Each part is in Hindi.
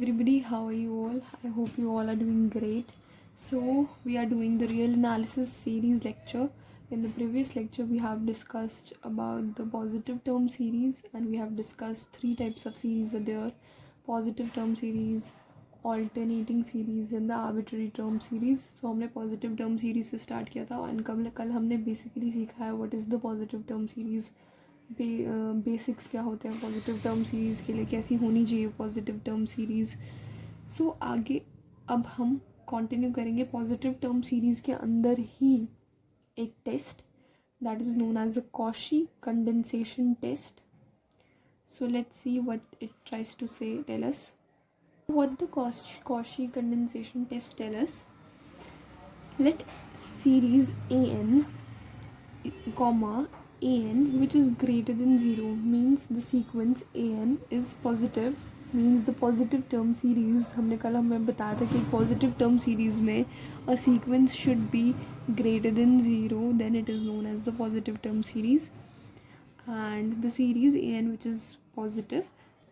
everybody, how are you all? I hope you all are doing great. So we are doing the real analysis series lecture. In the previous lecture we have discussed about the positive term series, and we have discussed three types of series are there: positive term series, alternating series and the arbitrary term series. So हमने positive term series से start किया था, और कल हमने basically सीखा है what is the positive term series, basics क्या होते हैं पॉजिटिव टर्म सीरीज़ के लिए, कैसी होनी चाहिए पॉजिटिव टर्म सीरीज़. सो आगे अब हम कंटिन्यू करेंगे पॉजिटिव टर्म सीरीज़ के अंदर ही एक test that is known as the Cauchy condensation test. So let's see what it tries to say tell us. What the Cauchy condensation test tell us. Let series an comma an which is greater than 0 means the sequence an is positive, means the positive term series. हमने कल हमें बताया था कि positive term series में a sequence should be greater than 0, then it is known as the positive term series. And the series an which is positive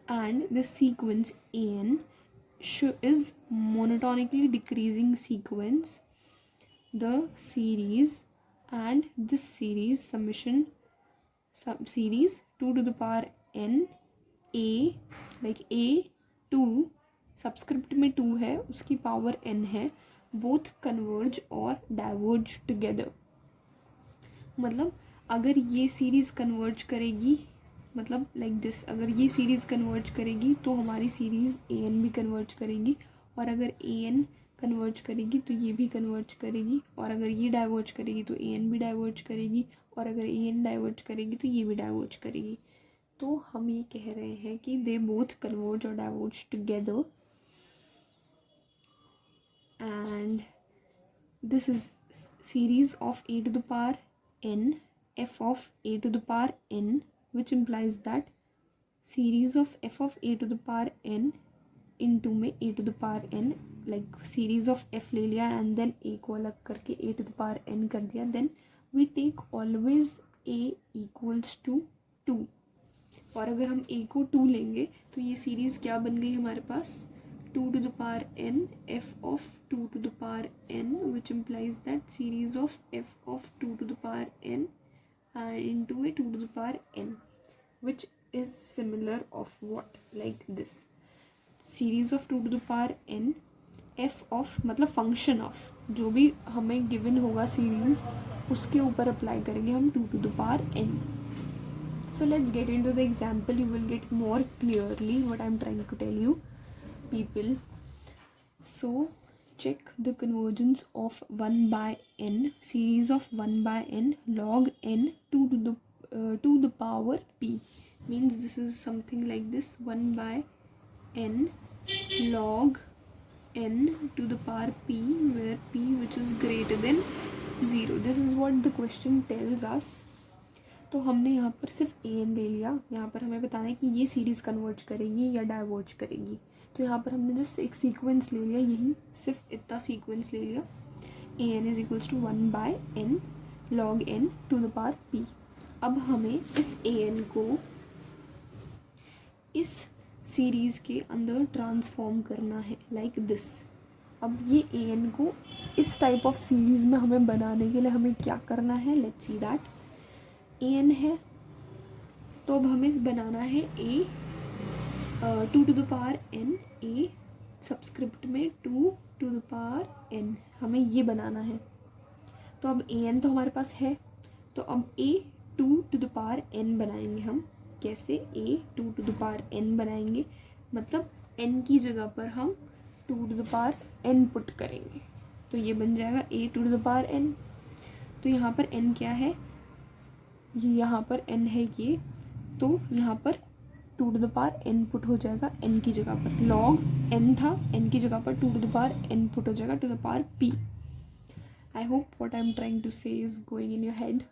and the sequence an is monotonically decreasing sequence, the series and this series summation series 2 to the power n a, like a 2 subscript में 2 है, उसकी पावर n है, बोथ कन्वर्ज और डाइवर्ज टुगेदर. मतलब अगर ये सीरीज़ कन्वर्ज करेगी, मतलब लाइक दिस, अगर ये सीरीज़ कन्वर्ज करेगी तो हमारी सीरीज़ an भी कन्वर्ज करेगी, और अगर an कन्वर्ज करेगी तो ये भी कन्वर्ज करेगी, और अगर ये डाइवर्ज करेगी तो an भी डाइवर्ज करेगी, और अगर an डाइवर्ज करेगी तो ये भी डाइवर्ज करेगी. तो हम ये कह रहे हैं कि दे बोथ कन्वर्ज और diverge together, and this is series of a to the power n f of a to the power n, which implies that series of f of a to the power n into में a to the power n, like series of f ले लिया एंड देन a को अलग करके a to the power n कर दिया, then we take always a equals to 2. और अगर हम a को 2 लेंगे तो ये सीरीज़ क्या बन गई हमारे पास, 2 to the power n f of 2 to the power n, which implies that series of f of 2 to the power n into a 2 to the power n, which is similar of what, like this series of 2 to the power n f of, मतलब फंक्शन ऑफ जो भी हमें गिवन होगा सीरीज़ उसके ऊपर अप्लाई करेंगे हम 2 to the power n. So let's get into the example. You will get more clearly what I'm trying to tell you, people. So check the convergence of 1 by n, series of 1 by n log n 2 to the power p, means this is something like this: 1 by n log n to the power p, where p which is greater than 0. This is what the question tells us. तो हमने यहाँ पर सिर्फ an ले लिया, यहाँ पर हमें बताना है कि ये सीरीज़ कन्वर्ज करेगी या डाइवर्ज करेगी. तो यहाँ पर हमने जस्ट एक सीक्वेंस ले लिया, यही सिर्फ इतना सीक्वेंस ले लिया. an is equals to 1 by n log n to the power p. अब हमें इस an को इस सीरीज़ के अंदर ट्रांसफॉर्म करना है, लाइक दिस. अब ये an को इस टाइप ऑफ सीरीज़ में हमें बनाने के लिए हमें क्या करना है, लेट्स सी दैट. an है तो अब हमें बनाना है a 2 to the power n, a subscript में 2 to the power n, हमें ये बनाना है. तो अब an तो हमारे पास है, तो अब a 2 to the power n बनाएंगे हम. कैसे a 2 to the power n बनाएंगे, मतलब n की जगह पर हम 2 to the power n put करेंगे, तो ये बन जाएगा a 2 to the power n. तो यहाँ पर n क्या है, ये यहाँ पर n है ये, तो यहाँ पर 2 to the power n put हो जाएगा n की जगह पर. log n था, n की जगह पर 2 to the power n put हो जाएगा to the power p. I hope what I'm trying to say is going in your head.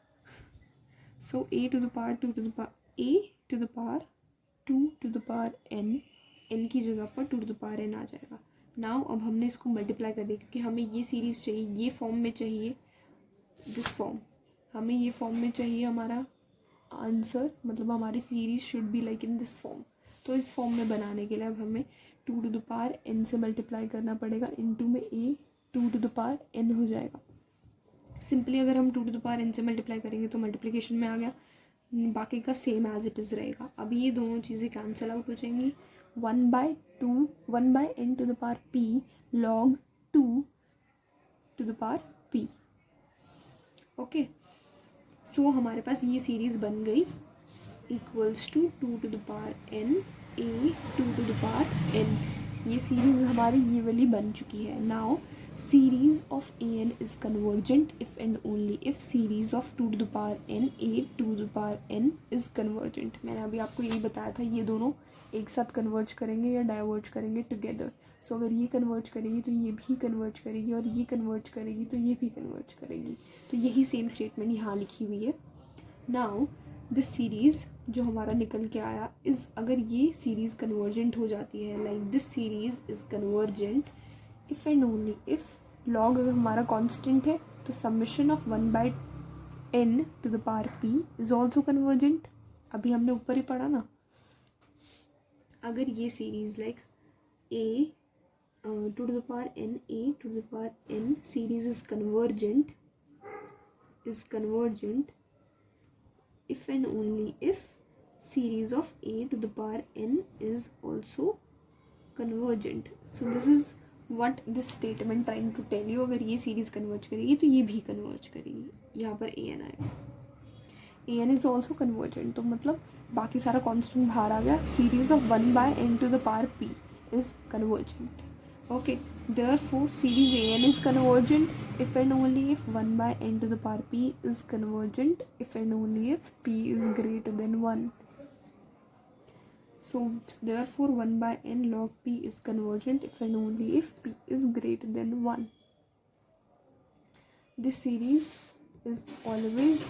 So a to the power 2 to the power a to the power 2 to the power n, n की जगह पर 2 to the power n आ जाएगा. नाउ अब हमने इसको मल्टीप्लाई कर दिया, क्योंकि हमें ये सीरीज़ चाहिए, ये फॉर्म में चाहिए, दिस फॉर्म हमें ये फॉर्म में चाहिए हमारा आंसर, मतलब हमारी series should be like in this form. तो इस फॉर्म में बनाने के लिए अब हमें two to the power n से मल्टीप्लाई करना पड़ेगा, इनटू में a two to the power n हो जाएगा. सिंपली अगर हम two to the power n से मल्टीप्लाई करेंगे तो मल्टीप्लिकेशन में आ गया, बाकी का सेम एज इट इज़ रहेगा. अब ये दोनों चीज़ें कैंसिल आउट हो जाएंगी. 1/2 1/n to the power p log 2 to the power p. Okay, so हमारे पास ये सीरीज़ बन गई equals to 2 to the power n a 2 to the power n. ये सीरीज़ हमारी ये वाली बन चुकी है. Now series of an is convergent if and only if series of 2 to the power n a 2 to the power n is convergent. मैंने अभी आपको यही बताया था, ये दोनों एक साथ कन्वर्ज करेंगे या डाइवर्ज करेंगे टुगेदर. सो अगर ये कन्वर्ज करेगी तो ये भी कन्वर्ज करेगी, और ये कन्वर्ज करेगी तो ये भी कन्वर्ज करेगी. तो यही सेम स्टेटमेंट यहाँ लिखी हुई है. नाउ दिस सीरीज़ जो हमारा निकल के आया इज़, अगर ये सीरीज़ कन्वर्जेंट हो जाती है, like this series is convergent if and only if log अगर हमारा कांस्टेंट है तो summation of 1/n to the power p is also convergent. अभी हमने ऊपर ही पढ़ा ना. अगर ये series like a to the power n a to the power n series is convergent if and only if series of a to the power n is also convergent. So this is what this statement trying to tell you. अगर ये सीरीज़ कन्वर्ज करेगी तो ये भी कन्वर्ज करेगी. यहाँ पर a n आएगा. a n is also convergent, तो मतलब बाकी सारा कांस्टेंट बाहर आ गया. Series of 1/n to the power p is convergent. Okay, therefore series an is convergent if and only if 1/n to the power p is convergent if and only if p is greater than 1. So therefore 1/n log p is convergent if and only if p is greater than 1. This series is always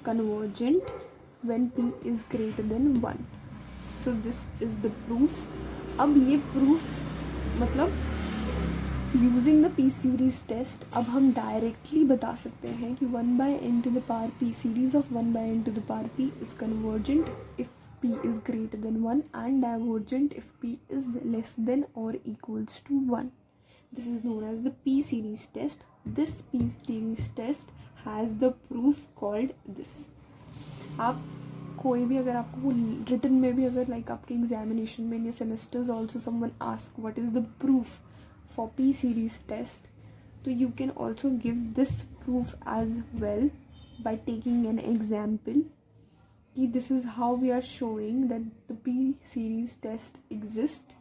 convergent when p is greater than 1. So this is the proof. अब ये proof मतलब using the P series test अब हम डायरेक्टली बता सकते हैं कि 1/n to the power p series of 1/n to the power p is convergent if p is greater than 1 and divergent if p is less than और equals to 1. This is known as the p series test. This p series test has the proof called this. आप कोई भी अगर आपको रिटन में भी अगर लाइक आपके एग्जामिनेशन में इन semesters also someone ask what is the proof for p series test, तो you can also give this proof as well by taking an example कि this is how we are showing that the P series test exist.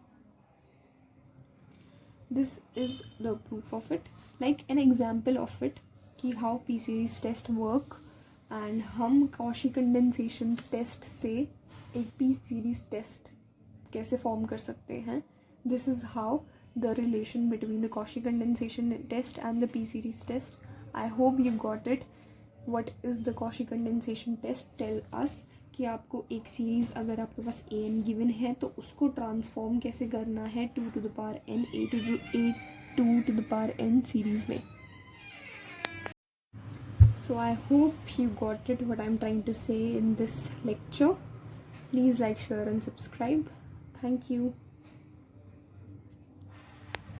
This is the proof of it, like an example of it कि how p series test work. And हम कॉशी कंडेंसेशन टेस्ट से एक पी सीरीज़ टेस्ट कैसे फॉर्म कर सकते हैं. This is how the relation between the Cauchy condensation test and the P series test. I hope you got it. What is the Cauchy condensation test tell us कि आपको एक सीरीज़ अगर आपके पास ए एन गिवन है तो उसको ट्रांसफॉर्म कैसे करना है 2 to the power n a to the power n सीरीज़ में. So I hope you got it what I'm trying to say in this lecture. Please like, share and subscribe. Thank you.